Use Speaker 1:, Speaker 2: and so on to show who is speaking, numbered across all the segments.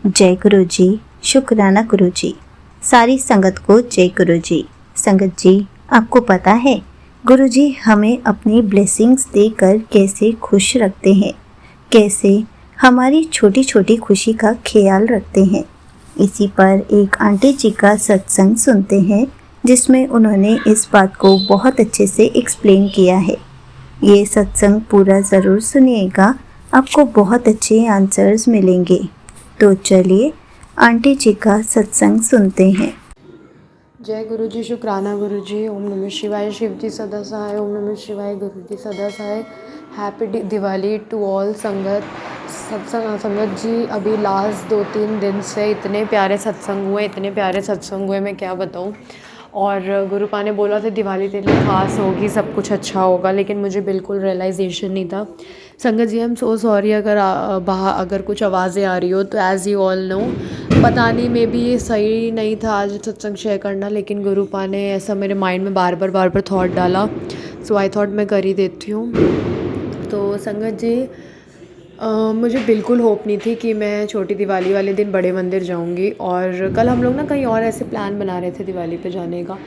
Speaker 1: जय गुरु जी। शुक्राना गुरु जी। सारी संगत को जय गुरु जी। संगत जी, आपको पता है गुरु जी हमें अपनी ब्लेसिंग्स देकर कैसे खुश रखते हैं, कैसे हमारी छोटी छोटी खुशी का ख्याल रखते हैं। इसी पर एक आंटी जी का सत्संग सुनते हैं जिसमें उन्होंने इस बात को बहुत अच्छे से एक्सप्लेन किया है। ये सत्संग पूरा ज़रूर सुनिएगा, आपको बहुत अच्छे आंसर्स मिलेंगे। तो चलिए आंटी जी का सत्संग सुनते हैं।
Speaker 2: जय गुरु जी। शुक्राना गुरु जी। ओम नमः शिवाय। शिव जी सदा सहाय। ओम नमः शिवाय। गुरु जी सदा सहाय। हैप्पी दिवाली टू ऑल संगत। संगत जी, अभी लास्ट 2-3 दिन से इतने प्यारे सत्संग हुए, मैं क्या बताऊँ। और गुरुपा ने बोला था दिवाली तेरे लिए खास होगी, सब कुछ अच्छा होगा, लेकिन मुझे बिल्कुल रियलाइजेशन नहीं था। संगत जी, आई एम सो सॉरी अगर कुछ आवाज़ें आ रही हो तो एज़ यू ऑल नो, पता नहीं मे बी ये सही नहीं था आज सत्संग शेयर करना, लेकिन गुरुपा ने ऐसा मेरे माइंड में बार बार थॉट डाला, सो आई थॉट मैं कर ही देती हूँ। तो संगत जी, मुझे बिल्कुल होप नहीं थी कि मैं छोटी दिवाली वाले दिन बड़े मंदिर जाऊंगी। और कल हम लोग ना कहीं और ऐसे प्लान बना रहे थे दिवाली पे जाने का,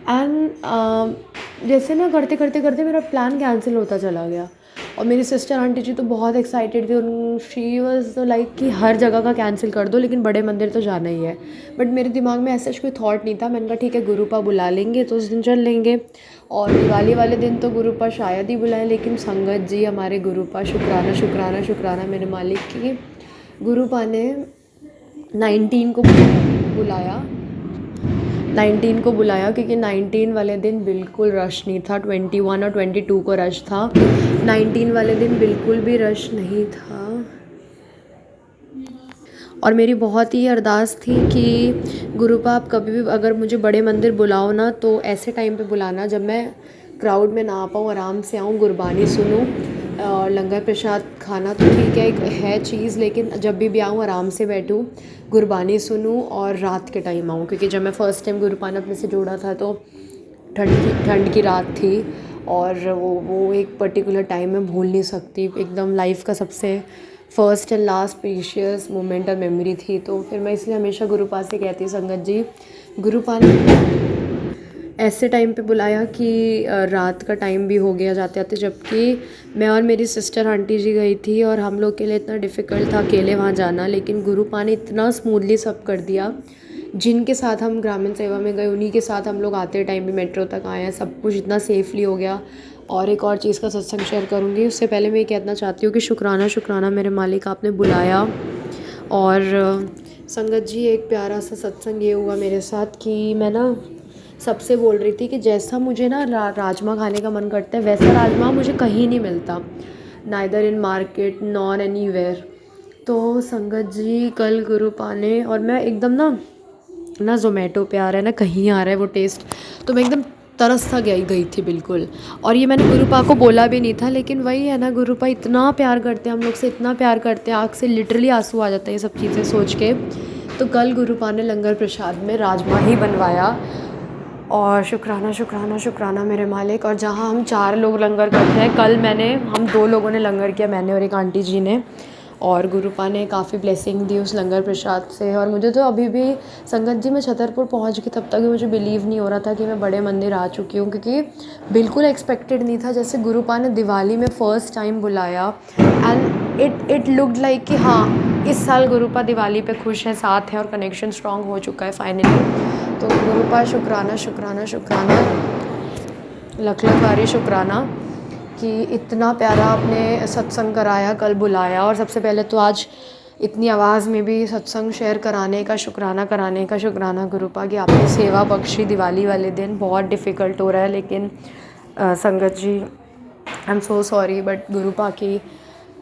Speaker 2: एंड जैसे ना करते मेरा प्लान कैंसिल होता चला गया। और मेरी सिस्टर आंटी जी तो बहुत एक्साइटेड थी, उन शी वॉज लाइक कि हर जगह का कैंसिल कर दो लेकिन बड़े मंदिर तो जाना ही है। बट मेरे दिमाग में ऐसा कोई थॉट नहीं था। मैंने कहा ठीक है, गुरुपा बुला लेंगे तो उस दिन चल लेंगे। और दिवाली वाले दिन तो गुरुपा शायद ही बुलाए, लेकिन संगत जी हमारे गुरुपा, शुक्राना शुक्राना शुक्राना मेरे मालिक की, गुरुपा ने 19 को बुलाया। 19 को बुलाया क्योंकि 19 वाले दिन बिल्कुल रश नहीं था। 21 और 22 को रश था, 19 वाले दिन बिल्कुल भी रश नहीं था। और मेरी बहुत ही अरदास थी कि गुरुपा आप कभी भी अगर मुझे बड़े मंदिर बुलाओ ना, तो ऐसे टाइम पे बुलाना जब मैं क्राउड में ना आ पाऊँ, आराम से आऊँ, गुरबानी सुनूँ, और लंगर प्रसाद खाना तो ठीक है, एक है चीज़, लेकिन जब भी आऊँ आराम से बैठूँ, गुरबानी सुनूँ और रात के टाइम आऊँ। क्योंकि जब मैं फ़र्स्ट टाइम गुरुपान अपने से जोड़ा था तो ठंड की रात थी, और वो एक पर्टिकुलर टाइम में भूल नहीं सकती, एकदम लाइफ का सबसे first and last precious moment और मेमोरी थी। तो फिर मैं इसलिए हमेशा गुरुपा से कहती हूँ संगत जी, गुरुपा ने ऐसे टाइम पे बुलाया कि रात का टाइम भी हो गया जाते जाते, जबकि मैं और मेरी सिस्टर आंटी जी गई थी और हम लोग के लिए इतना डिफ़िकल्ट था अकेले वहाँ जाना, लेकिन गुरुपा ने इतना स्मूथली सब कर दिया। जिनके साथ हम ग्रामीण सेवा में गए उन्हीं के साथ हम लोग आते टाइम भी मेट्रो तक आए हैं, सब कुछ इतना सेफली हो गया। और एक और चीज़ का सत्संग शेयर करूँगी, उससे पहले मैं ये कहना चाहती हूँ कि शुक्राना शुक्राना मेरे मालिक, आपने बुलाया। और संगत जी, एक प्यारा सा सत्संग ये हुआ मेरे साथ कि मैं ना सबसे बोल रही थी कि जैसा मुझे ना राजमा खाने का मन करता है, वैसा राजमा मुझे कहीं नहीं मिलता, neither in market nor anywhere. तो संगत जी, कल गुरुपा ने, और मैं एकदम ना ज़ोमेटो पे आ रहा है ना कहीं आ रहा है वो टेस्ट, तो मैं एकदम तरस सा गई थी बिल्कुल। और ये मैंने गुरुपा को बोला भी नहीं था, लेकिन वही है ना, गुरुपा इतना प्यार करते हैं हम लोग से, इतना प्यार करते हैं, आँख से लिटरली आंसू आ जाते हैं ये सब चीज़ें सोच के। तो कल गुरुपा ने लंगर प्रसाद में राजमा ही बनवाया, और शुक्राना शुक्राना शुक्राना मेरे मालिक। और जहाँ हम 4 लोग लंगर करते हैं, कल हम 2 लोगों ने लंगर किया, मैंने और एक आंटी जी ने, और गुरुपा ने काफ़ी ब्लेसिंग दी उस लंगर प्रसाद से। और मुझे तो अभी भी संगत जी, मैं छतरपुर पहुंच गई तब तक भी मुझे बिलीव नहीं हो रहा था कि मैं बड़े मंदिर आ चुकी हूँ, क्योंकि बिल्कुल एक्सपेक्टेड नहीं था। जैसे गुरुपा ने दिवाली में फ़र्स्ट टाइम बुलाया, एंड इट लुक्ड लाइक कि हाँ, इस साल गुरुपा दिवाली पे खुश है, साथ है, और कनेक्शन स्ट्रॉन्ग हो चुका है फाइनली। तो गुरुपा, शुक्राना शुक्राना शुक्राना, लख लख वारी शुक्राना कि इतना प्यारा आपने सत्संग कराया, कल बुलाया। और सबसे पहले तो आज इतनी आवाज़ में भी सत्संग शेयर कराने का शुक्राना गुरुपा की आपने सेवा बख्शी दिवाली वाले दिन। बहुत डिफ़िकल्ट हो रहा है, लेकिन संगत जी, I am so sorry, but गुरुपा की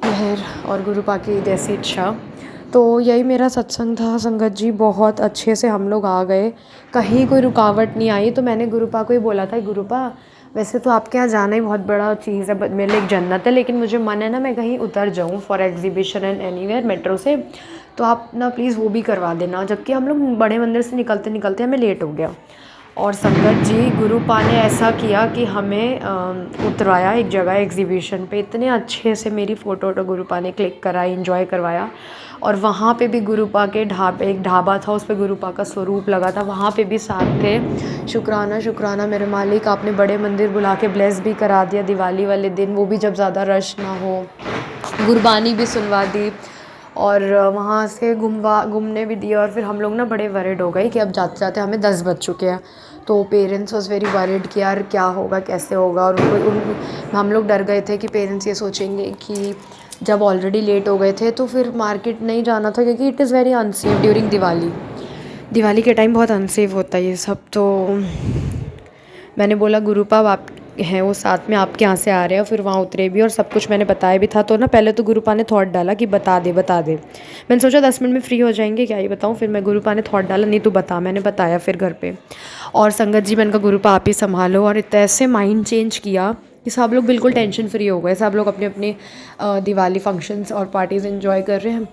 Speaker 2: मेहर और गुरुपा की जैसी इच्छा। तो यही मेरा सत्संग था संगत जी, बहुत अच्छे से हम लोग आ गए, कहीं कोई रुकावट नहीं आई। तो मैंने गुरुपा को ही बोला था, गुरुपा वैसे तो आपके यहाँ जाना ही बहुत बड़ा चीज़ है, मेरे लिए एक जन्नत है, लेकिन मुझे मन है ना मैं कहीं उतर जाऊँ for exhibition and anywhere metro से, तो आप ना प्लीज़ वो भी करवा देना। जबकि हम लोग बड़े मंदिर से निकलते निकलते हमें लेट हो गया। और संगत जी गुरुपा ने ऐसा किया कि हमें उतराया एक जगह एग्जीबिशन पे, इतने अच्छे से मेरी फ़ोटो गुरुपा ने क्लिक कराई, एंजॉय करवाया। और वहाँ पे भी गुरुपा के एक ढाबा था, उस पे गुरुपा का स्वरूप लगा था, वहाँ पे भी साथ थे। शुक्राना शुक्राना मेरे मालिक, आपने बड़े मंदिर बुला के ब्लेस भी करा दिया दिवाली वाले दिन, वो भी जब ज़्यादा रश ना हो, गुरबानी भी सुनवा दी और वहाँ से घूमने भी दिया। और फिर हम लोग ना बड़े वरिड हो गए कि अब जाते जाते हमें 10 बज चुके हैं, तो पेरेंट्स वॉज वेरी वरिड कि यार क्या होगा, कैसे होगा। और हम लोग डर गए थे कि पेरेंट्स ये सोचेंगे कि जब ऑलरेडी लेट हो गए थे तो फिर मार्केट नहीं जाना था, क्योंकि it is very unsafe during Diwali के टाइम बहुत अनसेफ होता है ये सब। तो मैंने बोला गुरुपा आप हैं वो साथ में, आपके यहाँ से आ रहे हैं, फिर वहाँ उतरे भी और सब कुछ मैंने बताया भी था। तो ना पहले तो गुरुपा ने थॉट डाला कि बता दे। मैंने सोचा 10 मिनट में फ्री हो जाएंगे, क्या ही बताऊँ। फिर मैं गुरुपा ने थॉट डाला नहीं तू बता, मैंने बताया फिर घर पे। और संगत जी मैंने कहा गुरुपा आप ही संभालो, और इतना ऐसे माइंड चेंज किया कि सब लोग बिल्कुल टेंशन फ्री हो गए। सब लोग अपने अपने दिवाली फंक्शंस और पार्टीज़ एंजॉय कर रहे हैं।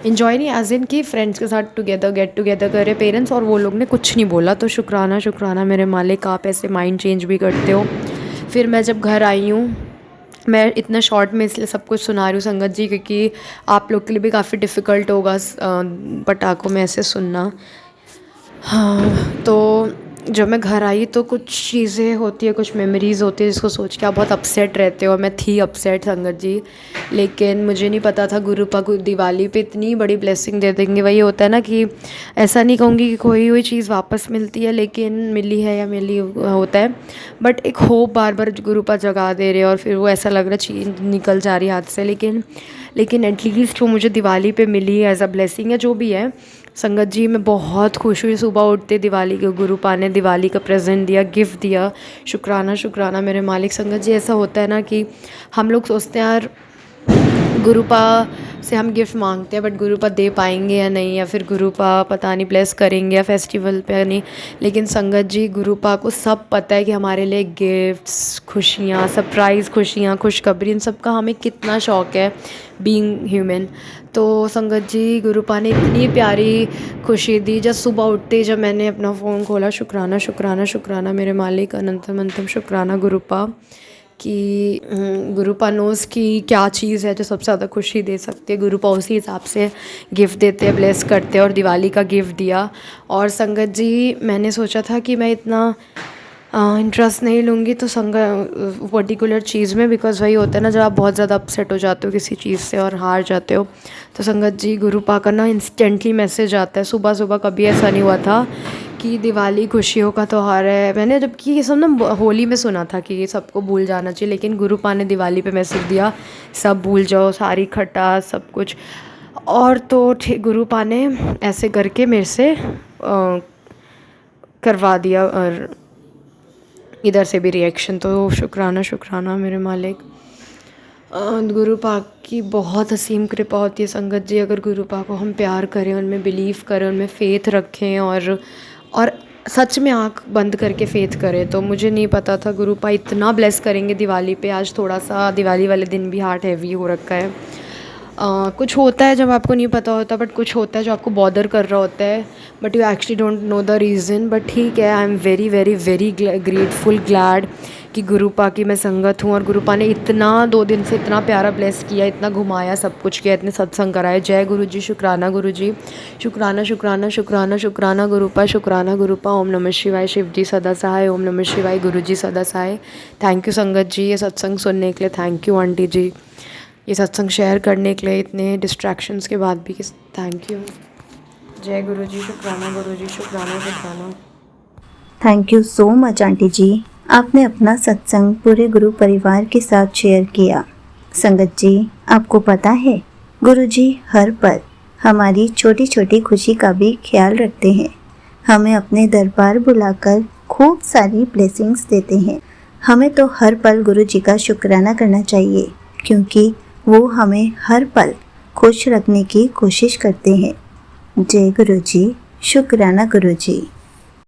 Speaker 2: एंजॉय नहीं एज इन कि फ्रेंड्स के साथ गेट टुगेदर कर रहे पेरेंट्स, और वो लोग ने कुछ नहीं बोला। तो शुक्राना मेरे मालिक, आप ऐसे माइंड चेंज भी करते हो। फिर मैं जब घर आई हूँ, मैं इतना शॉर्ट में इसलिए सब कुछ सुना रही हूँ संगत जी, क्योंकि आप लोग के लिए भी काफ़ी डिफ़िकल्ट होगा पटाखों में ऐसे सुनना। हाँ, तो जब मैं घर आई तो कुछ चीज़ें होती है, कुछ मेमोरीज़ होती है जिसको सोच के आप बहुत अपसेट रहते हो। मैं थी अपसेट संगत जी, लेकिन मुझे नहीं पता था गुरुपा को दिवाली पे इतनी बड़ी ब्लेसिंग दे देंगे। वही होता है ना कि ऐसा नहीं कहूँगी कि खोई हुई चीज़ वापस मिलती है, लेकिन मिली है या मिली होता है, बट एक होप बार बार गुरुपा जगा दे रहे, और फिर वो ऐसा लग रहा है चीज़ निकल जा रही हाथ से। लेकिन एटलीस्ट वो मुझे दिवाली पे मिली एज अ ब्लेसिंग है, जो भी है। संगत जी मैं बहुत खुश हुई, सुबह उठते दिवाली के गुरुपा ने दिवाली का प्रेजेंट दिया, गिफ्ट दिया। शुक्राना मेरे मालिक। संगत जी ऐसा होता है ना कि हम लोग सोचते हैं यार गुरुपा से हम गिफ्ट मांगते हैं, बट गुरुपा दे पाएंगे या नहीं, या फिर गुरुपा पता नहीं ब्लेस करेंगे या फेस्टिवल पे या नहीं। लेकिन संगत जी गुरुपा को सब पता है कि हमारे लिए गिफ्ट्स, खुशियाँ, सरप्राइज़ खुशियाँ, खुशखबरी, इन सब का हमें कितना शौक़ है बीइंग ह्यूमन। तो संगत जी गुरुपा ने इतनी प्यारी खुशी दी जब सुबह उठते जब मैंने अपना फ़ोन खोला। शुक्राना मेरे मालिक, अनंतम शुक्राना गुरुपा कि गुरुपा नोज़ कि क्या चीज़ है जो सबसे ज़्यादा खुशी दे सकती है। गुरुपा उसी हिसाब से गिफ्ट देते हैं, ब्लेस करते हैं, और दिवाली का गिफ्ट दिया। और संगत जी मैंने सोचा था कि मैं इतना इंटरेस्ट नहीं लूँगी तो पर्टिकुलर चीज़ में, बिकॉज़ वही होता है ना जब आप बहुत ज़्यादा अपसेट हो जाते हो किसी चीज़ से और हार जाते हो, तो संगत जी गुरुपा का ना इंस्टेंटली मैसेज आता है सुबह। कभी ऐसा नहीं हुआ था कि दिवाली खुशियों का त्यौहार है। मैंने जबकि ये सब ना होली में सुना था कि ये सबको भूल जाना चाहिए, लेकिन गुरुपा ने दिवाली पे मैसेज दिया सब भूल जाओ, सारी खटास सब कुछ। और तो गुरुपा ने ऐसे करके मेरे से करवा दिया, और इधर से भी रिएक्शन। तो शुक्राना मेरे मालिक। गुरुपा की बहुत असीम कृपा होती है संगत जी। अगर गुरुपा को हम प्यार करें, उनमें बिलीव करें, उनमें फ़ेथ रखें, और सच में आँख बंद करके फ़ेथ करें, तो मुझे नहीं पता था गुरुपा इतना ब्लेस करेंगे दिवाली पे। आज थोड़ा सा दिवाली वाले दिन भी हार्ट हैवी हो रखा है। कुछ होता है जब आपको नहीं पता होता, बट कुछ होता है जो आपको बॉदर कर रहा होता है, but you actually don't know the reason. But ठीक है, I am very very very grateful, glad कि गुरुपा की मैं संगत हूँ, और गुरुपा ने इतना 2 दिन से इतना प्यारा ब्लेस किया, इतना घुमाया, सब कुछ किया, इतने सत्संग कराए। जय गुरु जी, शुक्राना गुरु जी, शुक्राना गुरुपा। ओम नमः शिवाय, शिव जी सदा सहाय। ओम नमः शिवाय, गुरु जी सदा सहाय। थैंक यू संगत जी ये सत्संग सुनने के लिए, थैंक यू आंटी जी ये सत्संग शेयर करने के लिए, इतने डिस्ट्रैक्शंस के बाद भी थैंक यू। जय गुरु जी, शुक्राना गुरु जी, शुक्राना।
Speaker 1: Thank you so much aunty ji, आपने अपना सत्संग पूरे गुरु परिवार के साथ शेयर किया। संगत जी आपको पता है गुरु जी हर पल हमारी छोटी छोटी खुशी का भी ख्याल रखते हैं, हमें अपने दरबार बुलाकर खूब सारी ब्लेसिंग्स देते हैं। हमें तो हर पल गुरु जी का शुक्राना करना चाहिए, क्योंकि वो हमें हर पल खुश रखने की कोशिश करते हैं। जय गुरु जी, शुक्राना गुरु जी।